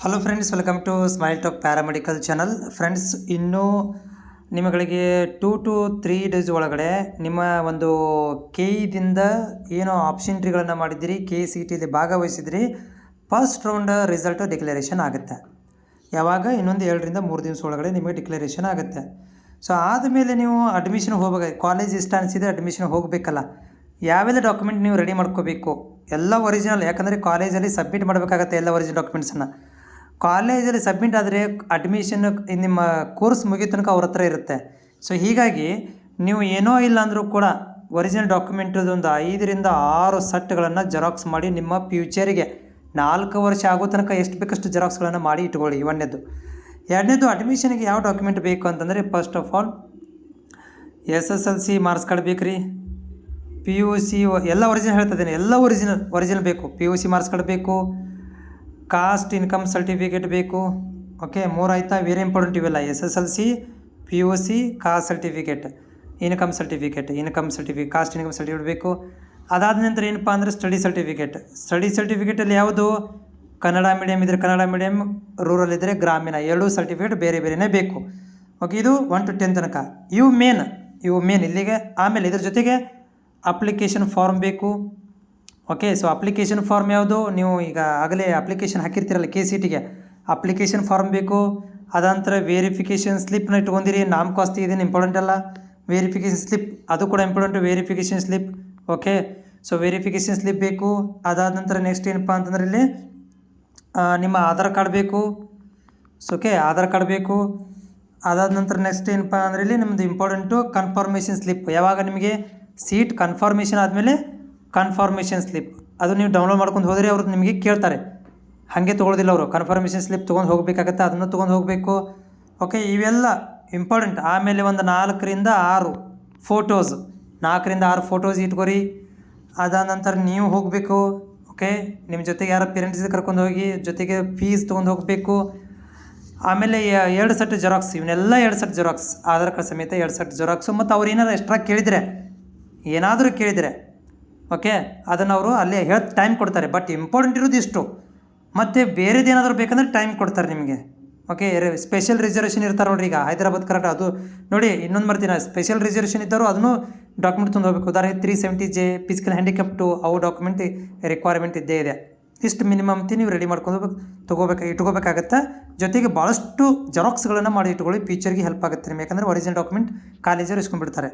Hello friends, welcome to smile talk paramedical channel. Friends, ಇನ್ನೂ ನಿಮಗೆ 2 to 3 days ಒಳಗಡೆ ನಿಮ್ಮ ಒಂದು KE-ದಿಂದ ಏನು ಆಪ್ಷನ್ ಟ್ರೀಗಳನ್ನು ಮಾಡಿದ್ದೀರಿ, KCTಯಲ್ಲಿ ಭಾಗವಹಿಸಿದ್ರಿ, ಫಸ್ಟ್ ರೌಂಡ್ ರಿಸಲ್ಟ್ ಡಿಕ್ಲರೇಷನ್ ಆಗುತ್ತೆ. ಯಾವಾಗ? ಇನ್ನೊಂದು 2 ರಿಂದ 3 ದಿವಸ ಒಳಗಡೆ ನಿಮಗೆ ಡಿಕ್ಲರೇಷನ್ ಆಗುತ್ತೆ. ಸೊ ಆದಮೇಲೆ ನೀವು ಅಡ್ಮಿಷನ್ ಹೋಗಬೇಕು. ಕಾಲೇಜ್ ಇಷ್ಟ ಅನಿಸಿದರೆ ಅಡ್ಮಿಷನ್ ಹೋಗಬೇಕಲ್ಲ. ಯಾವೆಲ್ಲ ಡಾಕ್ಯುಮೆಂಟ್ ನೀವು ರೆಡಿ ಮಾಡ್ಕೋಬೇಕು? ಎಲ್ಲ ಒರಿಜಿನಲ್, ಯಾಕಂದರೆ ಕಾಲೇಜಲ್ಲಿ ಸಬ್ಮಿಟ್ ಮಾಡಬೇಕಾಗತ್ತೆ ಎಲ್ಲ ಒರಿಜಿನಲ್ ಡಾಕ್ಯುಮೆಂಟ್ಸನ್ನು. ಕಾಲೇಜಲ್ಲಿ ಸಬ್ಮಿಟ್ ಆದರೆ ಅಡ್ಮಿಷನ್ ನಿಮ್ಮ ಕೋರ್ಸ್ ಮುಗಿಯೋ ತನಕ ಅವ್ರ ಹತ್ರ ಇರುತ್ತೆ. ಸೊ ಹೀಗಾಗಿ ನೀವು ಏನೋ ಇಲ್ಲ ಅಂದರೂ ಕೂಡ ಒರಿಜಿನಲ್ ಡಾಕ್ಯುಮೆಂಟದು ಒಂದು 5 ರಿಂದ 6 ಸೆಟ್ಗಳನ್ನು ಜೆರಾಕ್ಸ್ ಮಾಡಿ ನಿಮ್ಮ ಫ್ಯೂಚರಿಗೆ 4 ವರ್ಷ ಆಗೋ ತನಕ ಎಷ್ಟು ಬೇಕಷ್ಟು ಜೆರಾಕ್ಸ್ಗಳನ್ನು ಮಾಡಿ ಇಟ್ಕೊಳ್ಳಿ. ಒಂದನೇದು. ಎರಡನೇದು, ಅಡ್ಮಿಷನ್ಗೆ ಯಾವ ಡಾಕ್ಯುಮೆಂಟ್ ಬೇಕು ಅಂತಂದರೆ, first of all SSLC marks card ಬೇಕು ರೀ. PUC ಎಲ್ಲ ಒರಿಜಿನಲ್ ಹೇಳ್ತಿದ್ದೇನೆ, ಎಲ್ಲ ಒರಿಜಿನಲ್ ಬೇಕು. PUC ಮಾರ್ಕ್ಸ್ ಕಾರ್ಡ್ ಬೇಕು, ಕಾಸ್ಟ್ ಇನ್ಕಮ್ ಸರ್ಟಿಫಿಕೇಟ್ ಬೇಕು. ಓಕೆ, 3 ಆಯಿತಾ? ವೆರಿ ಇಂಪಾರ್ಟೆಂಟ್ ಇವೆಲ್ಲ: SSLC, PUC, caste certificate, income certificate, caste income certificate ಬೇಕು. ಅದಾದ ನಂತರ ಏನಪ್ಪ ಅಂದರೆ ಸ್ಟಡಿ ಸರ್ಟಿಫಿಕೇಟಲ್ಲಿ ಯಾವುದು? ಕನ್ನಡ ಮೀಡಿಯಮ್ ಇದ್ದರೆ ಕನ್ನಡ ಮೀಡಿಯಮ್, ರೂರಲ್ ಇದ್ದರೆ ಗ್ರಾಮೀಣ, 2 ಸರ್ಟಿಫಿಕೇಟ್ ಬೇರೆ ಬೇರೆಯೇ ಬೇಕು. ಓಕೆ, ಇದು 1 to 10 ತನಕ. ಇವು ಮೇನ್ ಇಲ್ಲಿಗೆ. ಆಮೇಲೆ ಇದ್ರ ಜೊತೆಗೆ ಅಪ್ಲಿಕೇಶನ್ ಫಾರ್ಮ್ ಬೇಕು. ಓಕೆ, ಸೊ ಅಪ್ಲಿಕೇಶನ್ ಫಾರ್ಮ್ ಯಾವುದು? ನೀವು ಈಗ ಆಗಲೇ ಅಪ್ಲಿಕೇಶನ್ ಹಾಕಿರ್ತೀರಲ್ಲ KCTಗೆ, ಅಪ್ಲಿಕೇಶನ್ ಫಾರ್ಮ್ ಬೇಕು. ಅದಂತರ ವೆರಿಫಿಕೇಷನ್ ಸ್ಲಿಪ್ನ ಇಟ್ಕೊಂಡಿರಿ. ನಾಮಕಾಸ್ತಿ ಇದೇನು ಇಂಪಾರ್ಟೆಂಟ್ ಅಲ್ಲ. ವೆರಿಫಿಕೇಷನ್ ಸ್ಲಿಪ್ ಅದು ಕೂಡ important. Verification slip. Okay, so verification slip ಬೇಕು. ಅದಾದ ನಂತರ ನೆಕ್ಸ್ಟ್ ಏನಪ್ಪ ಅಂತಂದ್ರೆ ಇಲ್ಲಿ ನಿಮ್ಮ ಆಧಾರ್ ಕಾರ್ಡ್ ಬೇಕು. ಸೊ ಓಕೆ, ಆಧಾರ್ ಕಾರ್ಡ್ ಬೇಕು. ಅದಾದ ನಂತರ ನೆಕ್ಸ್ಟ್ ಏನಪ್ಪ ಅಂದರೆ ಇಲ್ಲಿ ನಿಮ್ಮದು ಇಂಪಾರ್ಟೆಂಟು ಕನ್ಫರ್ಮೇಷನ್ ಸ್ಲಿಪ್. ಯಾವಾಗ ನಿಮಗೆ ಸೀಟ್ ಕನ್ಫರ್ಮೇಷನ್ ಆದಮೇಲೆ ಕನ್ಫರ್ಮೇಷನ್ ಸ್ಲಿಪ್ ಅದು ನೀವು ಡೌನ್ಲೋಡ್ ಮಾಡ್ಕೊಂಡು ಹೋದರೆ ಅವ್ರು ನಿಮಗೆ ಕೇಳ್ತಾರೆ. ಹಾಗೆ ತೊಗೊಳ್ಳೋದಿಲ್ಲ ಅವರು. ಕನ್ಫರ್ಮೇಷನ್ ಸ್ಲಿಪ್ ತೊಗೊಂಡು ಹೋಗಬೇಕಾಗತ್ತೆ, ಅದನ್ನು ತೊಗೊಂಡು ಹೋಗಬೇಕು. ಓಕೆ, ಇವೆಲ್ಲ ಇಂಪಾರ್ಟೆಂಟ್. ಆಮೇಲೆ ಒಂದು 4 ರಿಂದ 6 ಫೋಟೋಸ್, 4 ರಿಂದ 6 ಫೋಟೋಸ್ ಇಟ್ಕೊರಿ. ಅದಾದ ನಂತರ ನೀವು ಹೋಗಬೇಕು. ಓಕೆ, ನಿಮ್ಮ ಜೊತೆಗೆ ಯಾರೋ ಪೇರೆಂಟ್ಸ್ ಕರ್ಕೊಂಡು ಹೋಗಿ, ಜೊತೆಗೆ ಫೀಸ್ ತೊಗೊಂಡು ಹೋಗಬೇಕು. ಆಮೇಲೆ 2 ಸೆಟ್ ಜೆರಾಕ್ಸ್, ಇವನ್ನೆಲ್ಲ 2 ಸೆಟ್ ಜೆರಾಕ್ಸ್, ಆಧಾರ್ ಕಾರ್ಡ್ ಸಮೇತ 2 ಸೆಟ್ ಜೆರಾಕ್ಸು. ಮತ್ತು ಅವ್ರು ಏನಾದ್ರು ಎಕ್ಸ್ಟ್ರಾ ಏನಾದರೂ ಕೇಳಿದರೆ ಓಕೆ, ಅದನ್ನು ಅವರು ಅಲ್ಲೇ ಟೈಮ್ ಕೊಡ್ತಾರೆ. ಬಟ್ ಇಂಪಾರ್ಟೆಂಟ್ ಇರೋದು ಇಷ್ಟು. ಮತ್ತು ಬೇರೆದು ಏನಾದರೂ ಬೇಕಂದ್ರೆ ಟೈಮ್ ಕೊಡ್ತಾರೆ ನಿಮಗೆ. ಓಕೆ, ಸ್ಪೆಷಲ್ ರಿಸರ್ವೇಷನ್ ಇರ್ತಾರೆ ನೋಡಿರಿ. ಈಗ ಹೈದರಾಬಾದ್ ಕರೆಕ್ಟ್ ಅದು ನೋಡಿ. ಇನ್ನೊಂದು ಮಾಡ್ತೀನಿ, ಸ್ಪೆಷಲ್ ರಿಸರ್ವೇಷನ್ ಇದ್ದರು ಅದನ್ನು ಡಾಕ್ಯುಮೆಂಟ್ ತಂದು ಹೋಗಬೇಕು. ಉದಾಹರಣೆ 370J ಫಿಸಿಕಲ್ ಹ್ಯಾಂಡಿಕ್ಯಾಪ್ಟು, ಅವು ಡಾಕ್ಯುಮೆಂಟ್ ರಿಕ್ವೈರ್ಮೆಂಟ್ ಇದ್ದೇ ಇದೆ. ಇಷ್ಟು ಮಿನಿಮಮ್ ನೀವು ರೆಡಿ ಮಾಡ್ಕೊಂಡು ಇಟ್ಕೋಬೇಕಾಗತ್ತೆ. ಜೊತೆಗೆ ಭಾಳಷ್ಟು ಜೆರಾಕ್ಸ್ಗಳನ್ನು ಮಾಡಿ ಇಟ್ಕೊಳ್ಳಿ. ಫ್ಯೂಚರ್ಗೆ ಹೆಲ್ಪ್ ಆಗುತ್ತೆ ನಿಮಗೆ, ಯಾಕಂದರೆ ಒರಿಜಿನಲ್ ಡಾಕ್ಯುಮೆಂಟ್ ಕಾಲೇಜಲ್ಲಿ ಇಸ್ಕೊಂಡ್ಬಿಡ್ತಾರೆ.